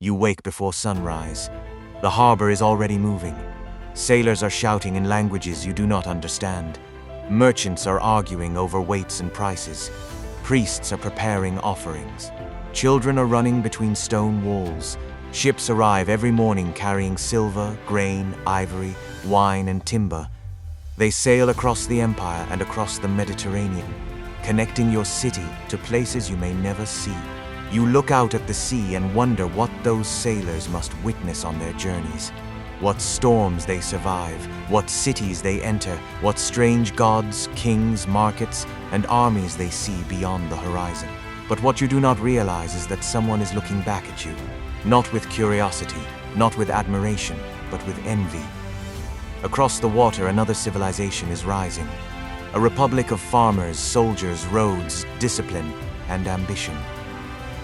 You wake before sunrise. The harbor is already moving. Sailors are shouting in languages you do not understand. Merchants are arguing over weights and prices. Priests are preparing offerings. Children are running between stone walls. Ships arrive every morning carrying silver, grain, ivory, wine, and timber. They sail across the empire and across the Mediterranean, connecting your city to places you may never see. You look out at the sea and wonder what those sailors must witness on their journeys. What storms they survive, what cities they enter, what strange gods, kings, markets, and armies they see beyond the horizon. But what you do not realize is that someone is looking back at you, not with curiosity, not with admiration, but with envy. Across the water, another civilization is rising. A republic of farmers, soldiers, roads, discipline, and ambition.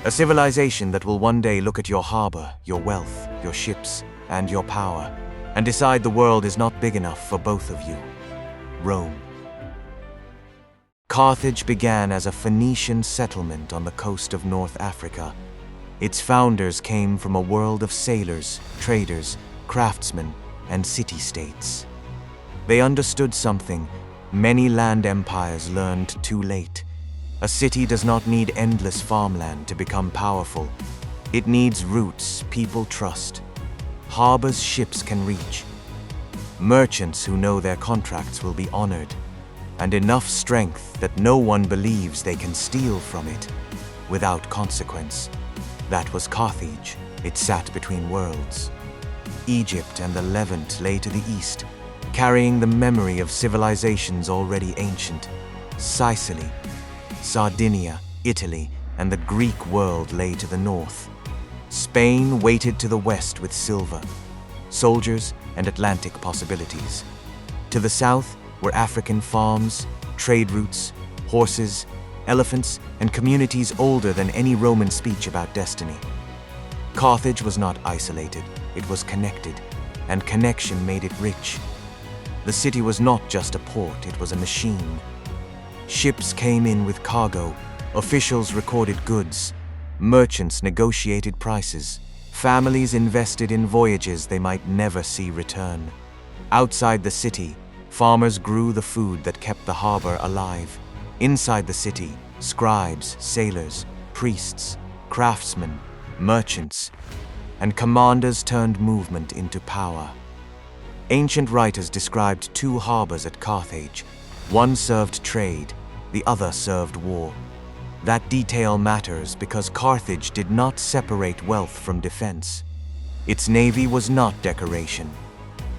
A civilization that will one day look at your harbor, your wealth, your ships, and your power, and decide the world is not big enough for both of you. Rome. Carthage began as a Phoenician settlement on the coast of North Africa. Its founders came from a world of sailors, traders, craftsmen, and city-states. They understood something many land empires learned too late. A city does not need endless farmland to become powerful. It needs roots people trust, harbors ships can reach, merchants who know their contracts will be honored, and enough strength that no one believes they can steal from it without consequence. That was Carthage. It sat between worlds. Egypt and the Levant lay to the east, carrying the memory of civilizations already ancient. Sicily, Sardinia, Italy, and the Greek world lay to the north. Spain waited to the west with silver, soldiers, and Atlantic possibilities. To the south were African farms, trade routes, horses, elephants, and communities older than any Roman speech about destiny. Carthage was not isolated, it was connected, and connection made it rich. The city was not just a port, it was a machine. Ships came in with cargo, officials recorded goods, merchants negotiated prices, families invested in voyages they might never see return. Outside the city, farmers grew the food that kept the harbor alive. Inside the city, scribes, sailors, priests, craftsmen, merchants, and commanders turned movement into power. Ancient writers described two harbors at Carthage. One served trade, the other served war. That detail matters because Carthage did not separate wealth from defense. Its navy was not decoration.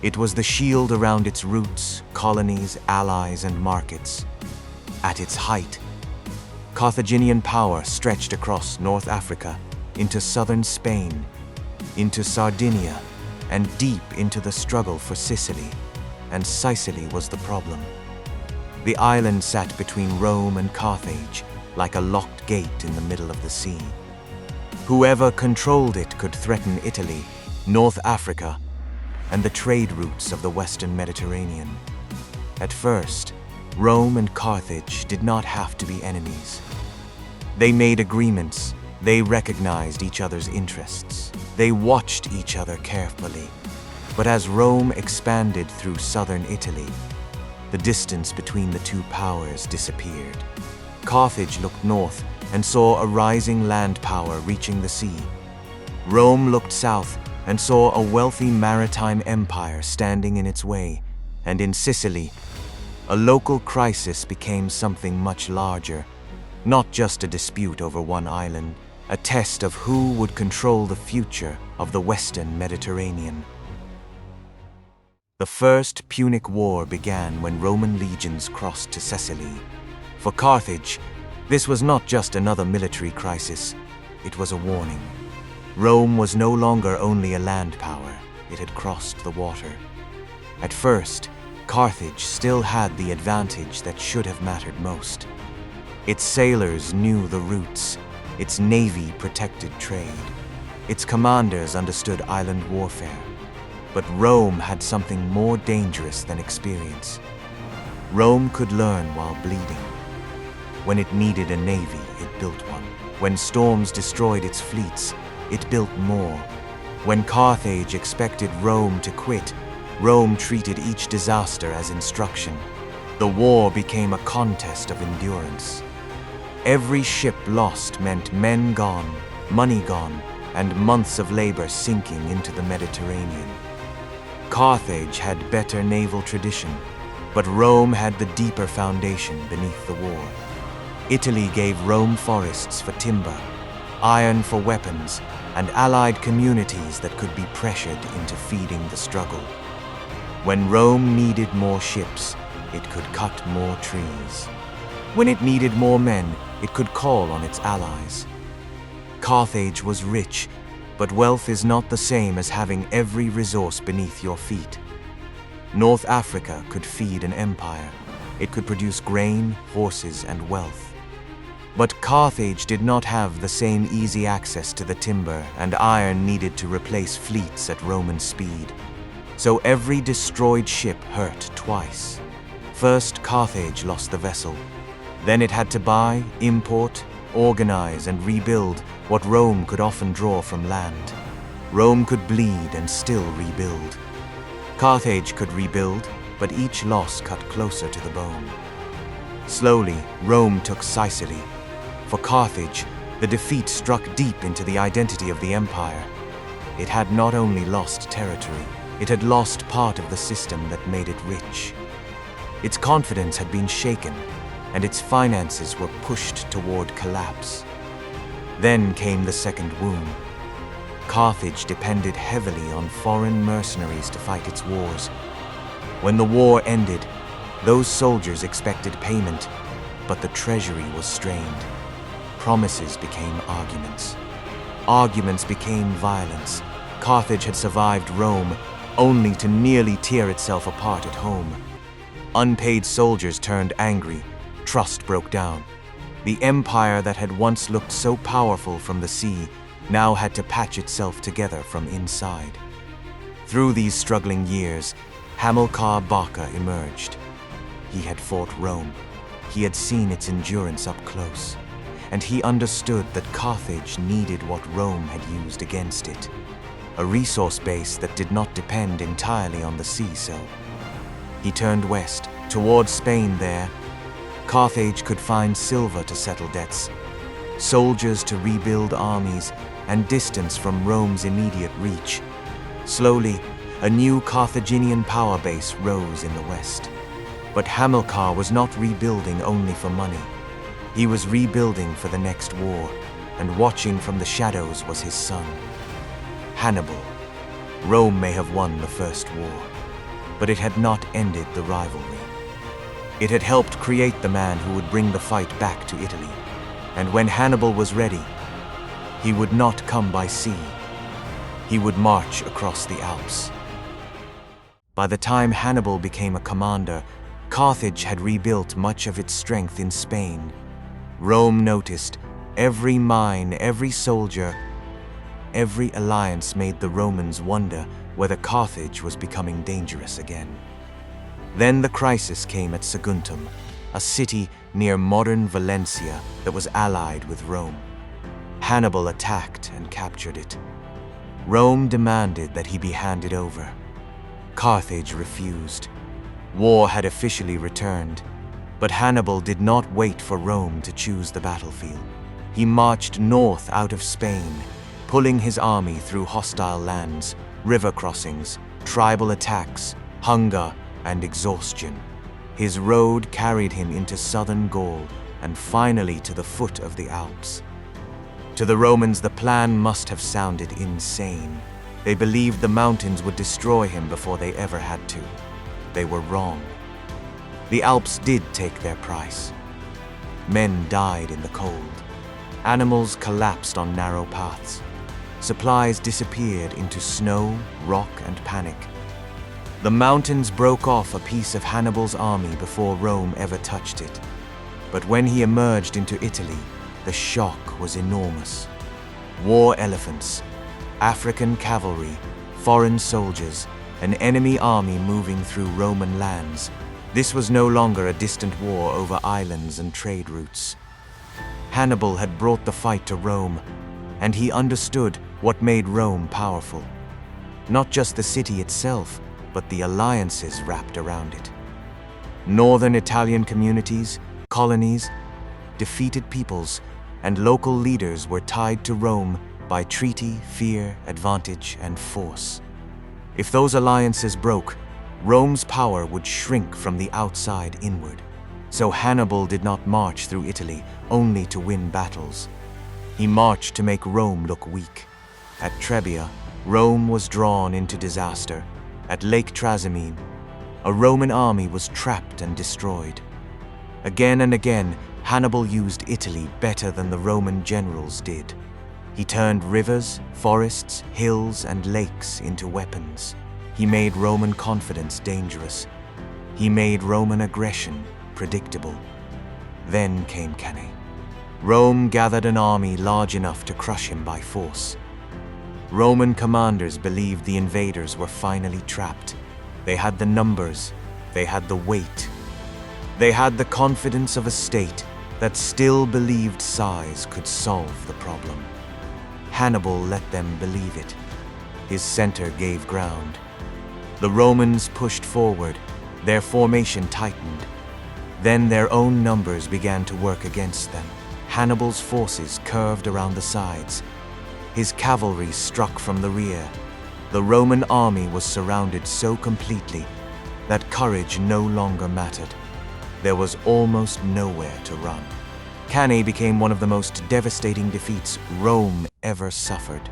It was the shield around its roots, colonies, allies, and markets. At its height, Carthaginian power stretched across North Africa, into southern Spain, into Sardinia, and deep into the struggle for Sicily. And Sicily was the problem. The island sat between Rome and Carthage, like a locked gate in the middle of the sea. Whoever controlled it could threaten Italy, North Africa, and the trade routes of the Western Mediterranean. At first, Rome and Carthage did not have to be enemies. They made agreements, they recognized each other's interests, they watched each other carefully. But as Rome expanded through southern Italy, the distance between the two powers disappeared. Carthage looked north and saw a rising land power reaching the sea. Rome looked south and saw a wealthy maritime empire standing in its way. And in Sicily, a local crisis became something much larger, not just a dispute over one island, a test of who would control the future of the Western Mediterranean. The First Punic War began when Roman legions crossed to Sicily. For Carthage, this was not just another military crisis, it was a warning. Rome was no longer only a land power, it had crossed the water. At first, Carthage still had the advantage that should have mattered most. Its sailors knew the routes, its navy protected trade, its commanders understood island warfare. But Rome had something more dangerous than experience. Rome could learn while bleeding. When it needed a navy, it built one. When storms destroyed its fleets, it built more. When Carthage expected Rome to quit, Rome treated each disaster as instruction. The war became a contest of endurance. Every ship lost meant men gone, money gone, and months of labor sinking into the Mediterranean. Carthage had better naval tradition, but Rome had the deeper foundation beneath the war. Italy gave Rome forests for timber, iron for weapons, and allied communities that could be pressured into feeding the struggle. When Rome needed more ships, it could cut more trees. When it needed more men, it could call on its allies. Carthage was rich, but wealth is not the same as having every resource beneath your feet. North Africa could feed an empire. It could produce grain, horses, and wealth. But Carthage did not have the same easy access to the timber and iron needed to replace fleets at Roman speed. So every destroyed ship hurt twice. First, Carthage lost the vessel. Then it had to buy, import, organize, and rebuild what Rome could often draw from land. Rome could bleed and still rebuild. Carthage could rebuild, but each loss cut closer to the bone. Slowly, Rome took Sicily. For Carthage, the defeat struck deep into the identity of the empire. It had not only lost territory, it had lost part of the system that made it rich. Its confidence had been shaken, and its finances were pushed toward collapse. Then came the second wound. Carthage depended heavily on foreign mercenaries to fight its wars. When the war ended, those soldiers expected payment, but the treasury was strained. Promises became arguments. Arguments became violence. Carthage had survived Rome, only to nearly tear itself apart at home. Unpaid soldiers turned angry. Trust broke down. The empire that had once looked so powerful from the sea now had to patch itself together from inside. Through these struggling years, Hamilcar Barca emerged. He had fought Rome. He had seen its endurance up close. And he understood that Carthage needed what Rome had used against it, a resource base that did not depend entirely on the sea. So he turned west, towards Spain. There, Carthage could find silver to settle debts, soldiers to rebuild armies, and distance from Rome's immediate reach. Slowly, a new Carthaginian power base rose in the west. But Hamilcar was not rebuilding only for money. He was rebuilding for the next war, and watching from the shadows was his son, Hannibal. Rome may have won the first war, but it had not ended the rivalry. It had helped create the man who would bring the fight back to Italy. And when Hannibal was ready, he would not come by sea. He would march across the Alps. By the time Hannibal became a commander, Carthage had rebuilt much of its strength in Spain. Rome noticed every mine, every soldier, every alliance made the Romans wonder whether Carthage was becoming dangerous again. Then the crisis came at Saguntum, a city near modern Valencia that was allied with Rome. Hannibal attacked and captured it. Rome demanded that he be handed over. Carthage refused. War had officially returned, but Hannibal did not wait for Rome to choose the battlefield. He marched north out of Spain, pulling his army through hostile lands, river crossings, tribal attacks, hunger, and exhaustion. His road carried him into southern Gaul and finally to the foot of the Alps. To the Romans, the plan must have sounded insane. They believed the mountains would destroy him before they ever had to. They were wrong. The Alps did take their price. Men died in the cold. Animals collapsed on narrow paths. Supplies disappeared into snow, rock, and panic. The mountains broke off a piece of Hannibal's army before Rome ever touched it. But when he emerged into Italy, the shock was enormous. War elephants, African cavalry, foreign soldiers, an enemy army moving through Roman lands. This was no longer a distant war over islands and trade routes. Hannibal had brought the fight to Rome, and he understood what made Rome powerful. Not just the city itself, but the alliances wrapped around it. Northern Italian communities, colonies, defeated peoples, and local leaders were tied to Rome by treaty, fear, advantage, and force. If those alliances broke, Rome's power would shrink from the outside inward. So Hannibal did not march through Italy only to win battles. He marched to make Rome look weak. At Trebia, Rome was drawn into disaster. At Lake Trasimene, a Roman army was trapped and destroyed. Again and again, Hannibal used Italy better than the Roman generals did. He turned rivers, forests, hills, and lakes into weapons. He made Roman confidence dangerous. He made Roman aggression predictable. Then came Cannae. Rome gathered an army large enough to crush him by force. Roman commanders believed the invaders were finally trapped. They had the numbers, they had the weight. They had the confidence of a state that still believed size could solve the problem. Hannibal let them believe it. His center gave ground. The Romans pushed forward, their formation tightened. Then their own numbers began to work against them. Hannibal's forces curved around the sides. His cavalry struck from the rear. The Roman army was surrounded so completely that courage no longer mattered. There was almost nowhere to run. Cannae became one of the most devastating defeats Rome ever suffered.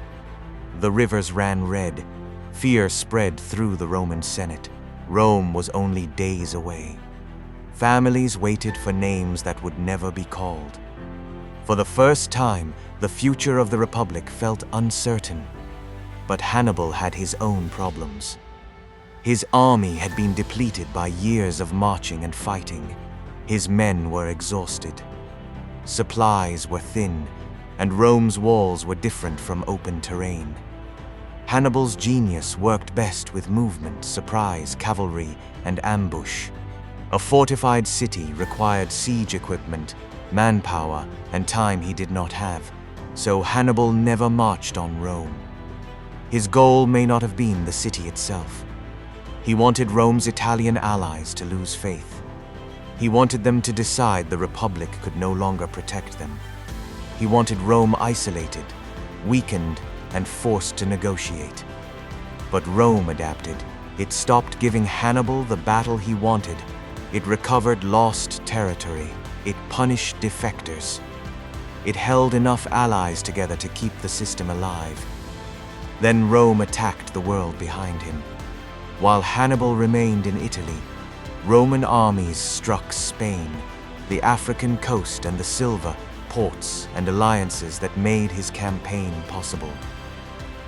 The rivers ran red. Fear spread through the Roman Senate. Rome was only days away. Families waited for names that would never be called. For the first time, the future of the Republic felt uncertain. But Hannibal had his own problems. His army had been depleted by years of marching and fighting. His men were exhausted. Supplies were thin, and Rome's walls were different from open terrain. Hannibal's genius worked best with movement, surprise, cavalry, and ambush. A fortified city required siege equipment, manpower, and time he did not have, so Hannibal never marched on Rome. His goal may not have been the city itself. He wanted Rome's Italian allies to lose faith. He wanted them to decide the Republic could no longer protect them. He wanted Rome isolated, weakened, and forced to negotiate. But Rome adapted. It stopped giving Hannibal the battle he wanted. It recovered lost territory. It punished defectors. It held enough allies together to keep the system alive. Then Rome attacked the world behind him. While Hannibal remained in Italy, Roman armies struck Spain, the African coast, and the silver, ports, and alliances that made his campaign possible.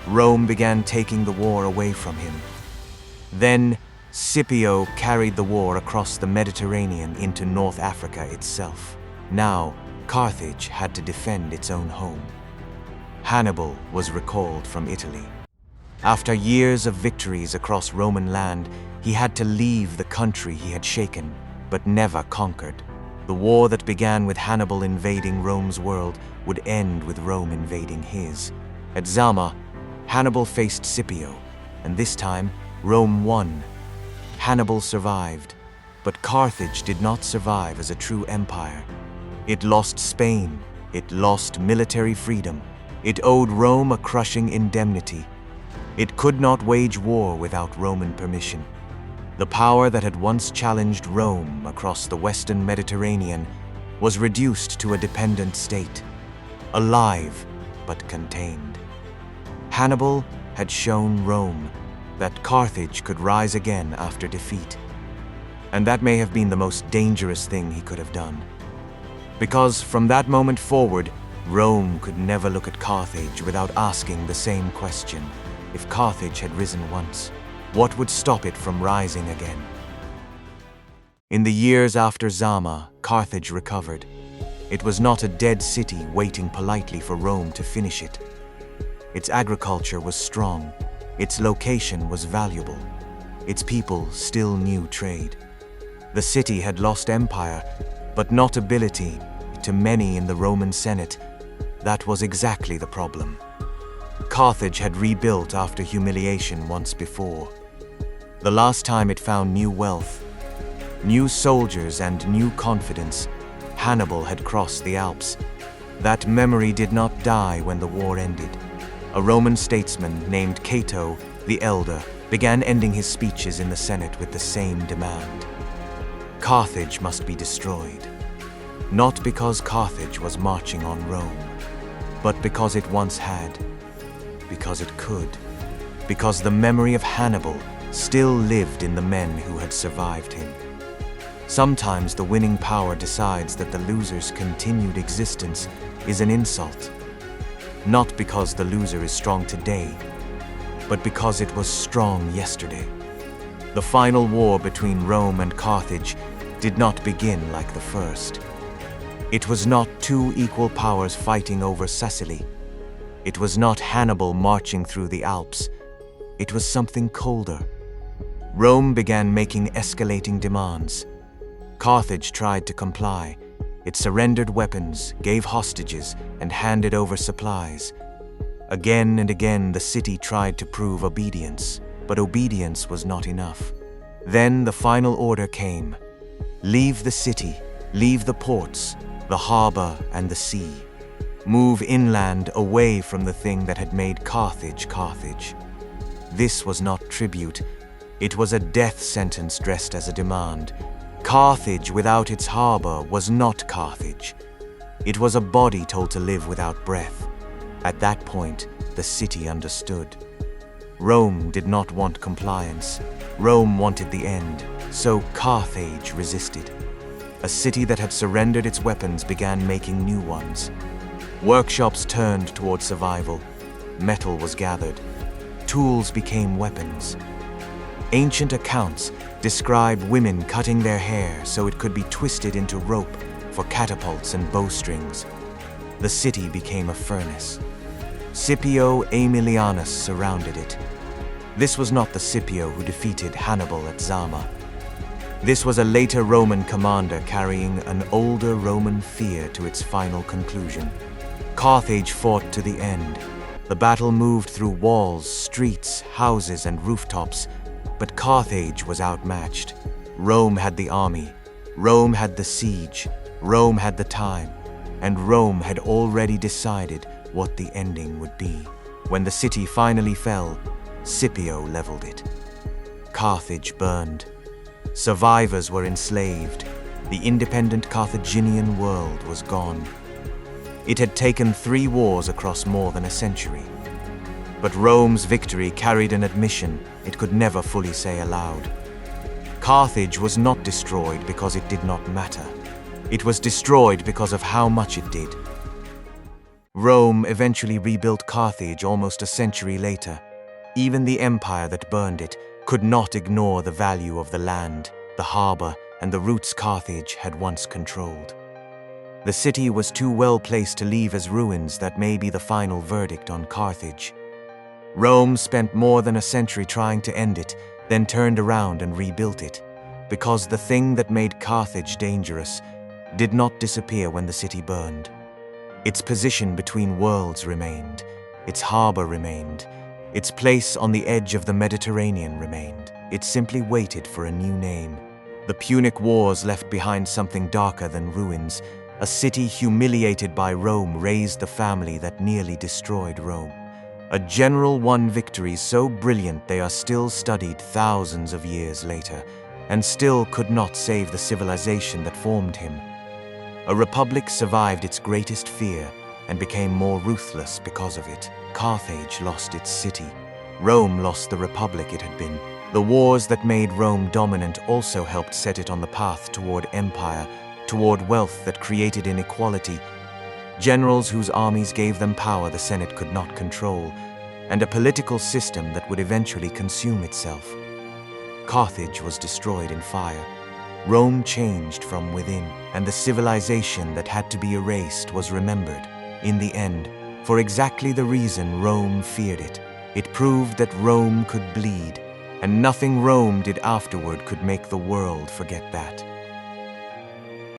Rome began taking the war away from him. Then Scipio carried the war across the Mediterranean into North Africa itself. Now, Carthage had to defend its own home. Hannibal was recalled from Italy. After years of victories across Roman land, he had to leave the country he had shaken, but never conquered. The war that began with Hannibal invading Rome's world would end with Rome invading his. At Zama, Hannibal faced Scipio, and this time, Rome won. Hannibal survived, but Carthage did not survive as a true empire. It lost Spain, it lost military freedom, it owed Rome a crushing indemnity. It could not wage war without Roman permission. The power that had once challenged Rome across the western Mediterranean was reduced to a dependent state, alive but contained. Hannibal had shown Rome that Carthage could rise again after defeat. And that may have been the most dangerous thing he could have done. Because from that moment forward, Rome could never look at Carthage without asking the same question. If Carthage had risen once, what would stop it from rising again? In the years after Zama, Carthage recovered. It was not a dead city waiting politely for Rome to finish it. Its agriculture was strong. Its location was valuable. Its people still knew trade. The city had lost empire, but not ability. To many in the Roman Senate, that was exactly the problem. Carthage had rebuilt after humiliation once before. The last time it found new wealth, new soldiers, and new confidence, Hannibal had crossed the Alps. That memory did not die when the war ended. A Roman statesman named Cato the Elder began ending his speeches in the Senate with the same demand. Carthage must be destroyed. Not because Carthage was marching on Rome, but because it once had, because it could, because the memory of Hannibal still lived in the men who had survived him. Sometimes the winning power decides that the loser's continued existence is an insult. Not because the loser is strong today, but because it was strong yesterday. The final war between Rome and Carthage did not begin like the first. It was not two equal powers fighting over Sicily. It was not Hannibal marching through the Alps. It was something colder. Rome began making escalating demands. Carthage tried to comply. It surrendered weapons, gave hostages, and handed over supplies. Again and again, the city tried to prove obedience, but obedience was not enough. Then the final order came. Leave the city, leave the ports, the harbor, and the sea. Move inland away from the thing that had made Carthage Carthage. This was not tribute. It was a death sentence dressed as a demand. Carthage without its harbor was not Carthage. It was a body told to live without breath. At that point, the city understood. Rome did not want compliance. Rome wanted the end, so Carthage resisted. A city that had surrendered its weapons began making new ones. Workshops turned toward survival. Metal was gathered. Tools became weapons. Ancient accounts describe women cutting their hair so it could be twisted into rope for catapults and bowstrings. The city became a furnace. Scipio Aemilianus surrounded it. This was not the Scipio who defeated Hannibal at Zama. This was a later Roman commander carrying an older Roman fear to its final conclusion. Carthage fought to the end. The battle moved through walls, streets, houses, and rooftops, but Carthage was outmatched. Rome had the army, Rome had the siege, Rome had the time, and Rome had already decided what the ending would be. When the city finally fell, Scipio leveled it. Carthage burned. Survivors were enslaved. The independent Carthaginian world was gone. It had taken 3 wars across more than a century. But Rome's victory carried an admission it could never fully say aloud. Carthage was not destroyed because it did not matter. It was destroyed because of how much it did. Rome eventually rebuilt Carthage almost a century later. Even the empire that burned it could not ignore the value of the land, the harbor, and the routes Carthage had once controlled. The city was too well placed to leave as ruins. That may be the final verdict on Carthage. Rome spent more than a century trying to end it, then turned around and rebuilt it, because the thing that made Carthage dangerous did not disappear when the city burned. Its position between worlds remained, its harbor remained, its place on the edge of the Mediterranean remained. It simply waited for a new name. The Punic Wars left behind something darker than ruins. A city humiliated by Rome raised the family that nearly destroyed Rome. A general won victories so brilliant they are still studied thousands of years later, and still could not save the civilization that formed him. A republic survived its greatest fear and became more ruthless because of it. Carthage lost its city. Rome lost the republic it had been. The wars that made Rome dominant also helped set it on the path toward empire, toward wealth that created inequality, generals whose armies gave them power the Senate could not control, and a political system that would eventually consume itself. Carthage was destroyed in fire. Rome changed from within, and the civilization that had to be erased was remembered, in the end, for exactly the reason Rome feared it. It proved that Rome could bleed, and nothing Rome did afterward could make the world forget that.